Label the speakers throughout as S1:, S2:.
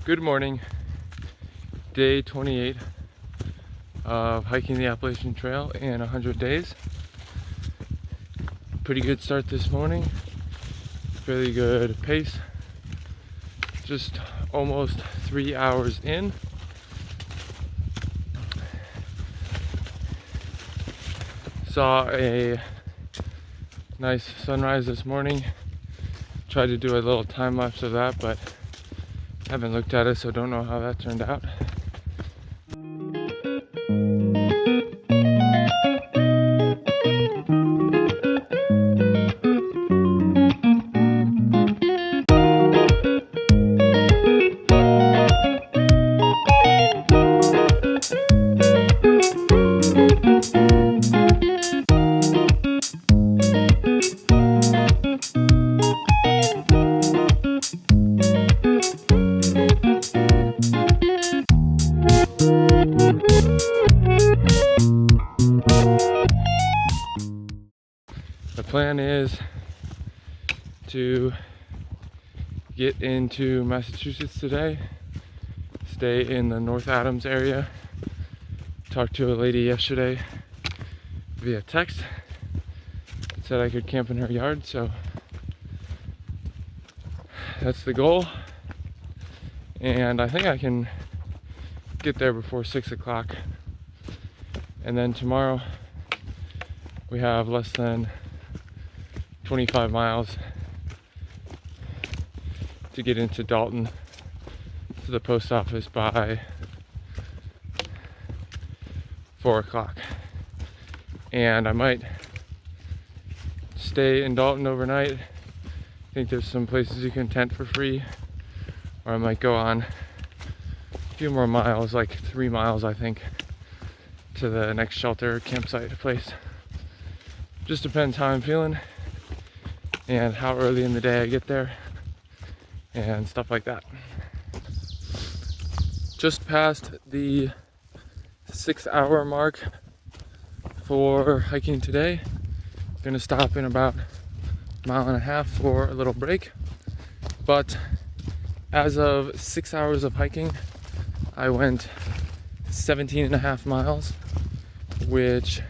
S1: Good morning, day 28 of hiking the Appalachian Trail in 100 days. Pretty good start this morning, fairly good pace. Just almost 3 hours in. Saw a nice sunrise this morning. Tried to do a little time lapse of that, but haven't looked at it, so don't know how that turned out. The plan is to get into Massachusetts today, stay in the North Adams area. Talked to a lady yesterday via text, said I could camp in her yard, so that's the goal. And I think I can get there before 6 o'clock. And then tomorrow we have less than 25 miles to get into Dalton to the post office by 4 o'clock. And I might stay in Dalton overnight. I think there's some places you can tent for free, or I might go on a few more miles, like 3 miles I think, to the next shelter campsite place. Just depends how I'm feeling and how early in the day I get there and stuff like that. Just past the 6-hour mark for hiking today. Gonna stop in about a mile and a half for a little break. But as of 6 hours of hiking, I went 17 and a half miles, which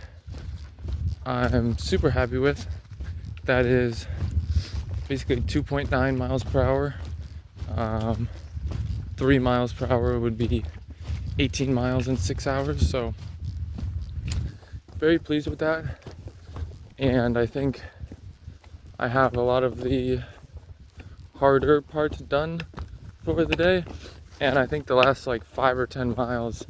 S1: I'm super happy with. That is basically 2.9 miles per hour. 3 miles per hour would be 18 miles in 6 hours. So very pleased with that. And I think I have a lot of the harder parts done for the day. And I think the last like 5 or 10 miles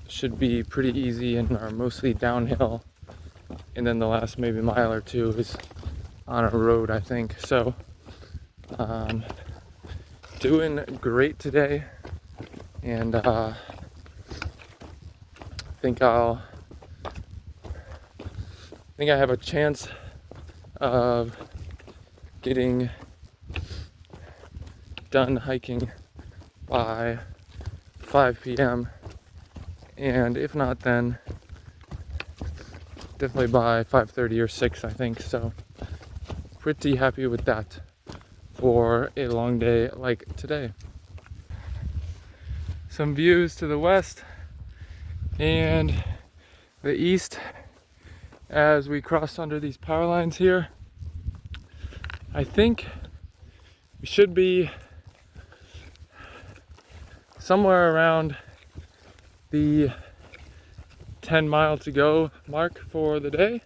S1: should be pretty easy and are mostly downhill. And then the last maybe mile or two is on a road, I think. So doing great today, and think I have a chance of getting done hiking by 5 p.m. and if not, then definitely by 5:30 or 6, I think. So pretty happy with that for a long day like today. Some views to the west and the east as we cross under these power lines here. I think we should be somewhere around the 10 mile to go mark for the day.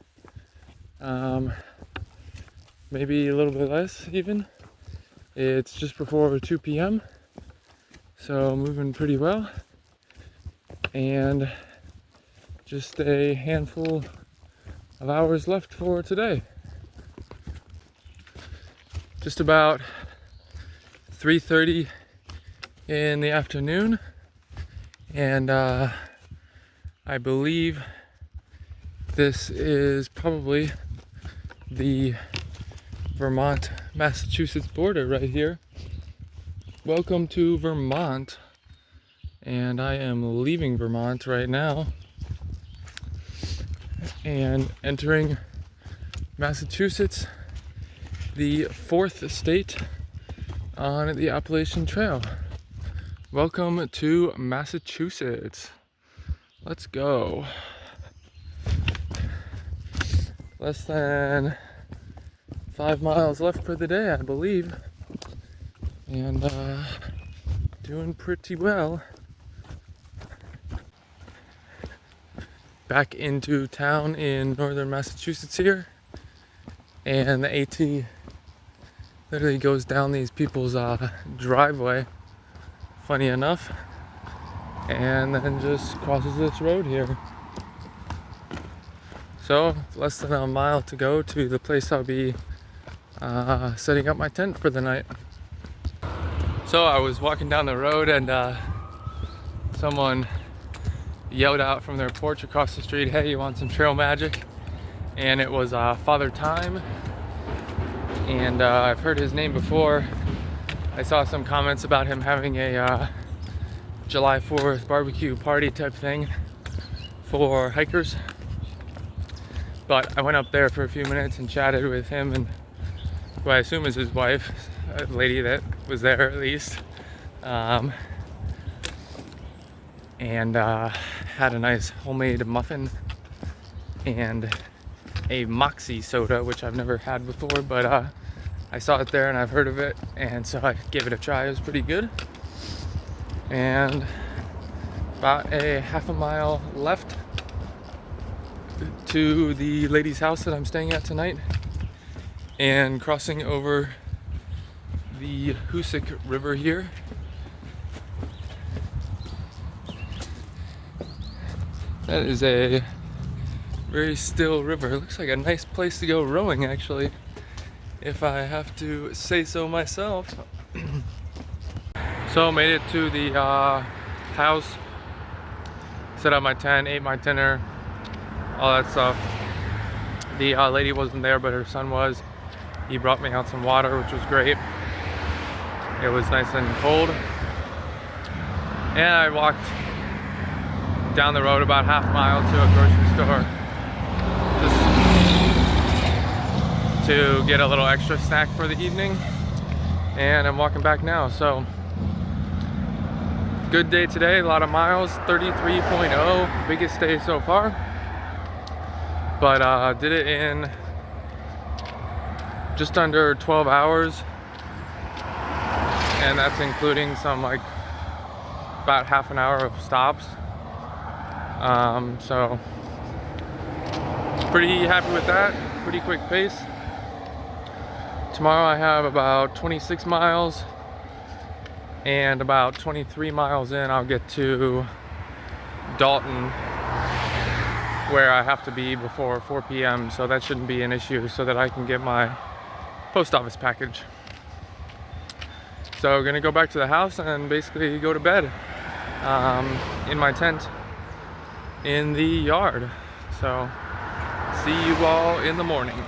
S1: Maybe a little bit less even. It's just before 2 p.m. so moving pretty well. And just a handful of hours left for today. Just about 3:30 in the afternoon, and I believe this is probably the Vermont-Massachusetts border right here. Welcome to Vermont, and I am leaving Vermont right now and entering Massachusetts, the fourth state on the Appalachian Trail. Welcome to Massachusetts. Let's go. Less than 5 miles left for the day, I believe. And doing pretty well. Back into town in northern Massachusetts here. And the AT literally goes down these people's driveway, funny enough, and then just crosses this road here. So less than a mile to go to the place I'll be setting up my tent for the night. So I was walking down the road and someone yelled out from their porch across the street, "Hey, you want some trail magic?" And it was Father Time, and I've heard his name before. I saw some comments about him having a July 4th barbecue party type thing for hikers. But I went up there for a few minutes and chatted with him and who I assume is his wife, a lady that was there at least, and had a nice homemade muffin and a Moxie soda, which I've never had before, but I saw it there and I've heard of it, and so I gave it a try. It was pretty good. And about a half a mile left to the lady's house that I'm staying at tonight, and crossing over the Hoosick River here. That is a very still river. It looks like a nice place to go rowing, actually, if I have to say so myself. So made it to the house, set up my tent, ate my dinner, all that stuff. The lady wasn't there, but her son was. He brought me out some water, which was great. It was nice and cold. And I walked down the road about half a mile to a grocery store just to get a little extra snack for the evening. And I'm walking back now, so good day today, a lot of miles, 33.0, biggest day so far. But did it in just under 12 hours, and that's including some like about half an hour of stops. So pretty happy with that, pretty quick pace. Tomorrow I have about 26 miles, and about 23 miles in I'll get to Dalton, where I have to be before 4 p.m. so that shouldn't be an issue, so that I can get my post office package. So gonna go back to the house and basically go to bed in my tent in the yard. So see you all in the morning.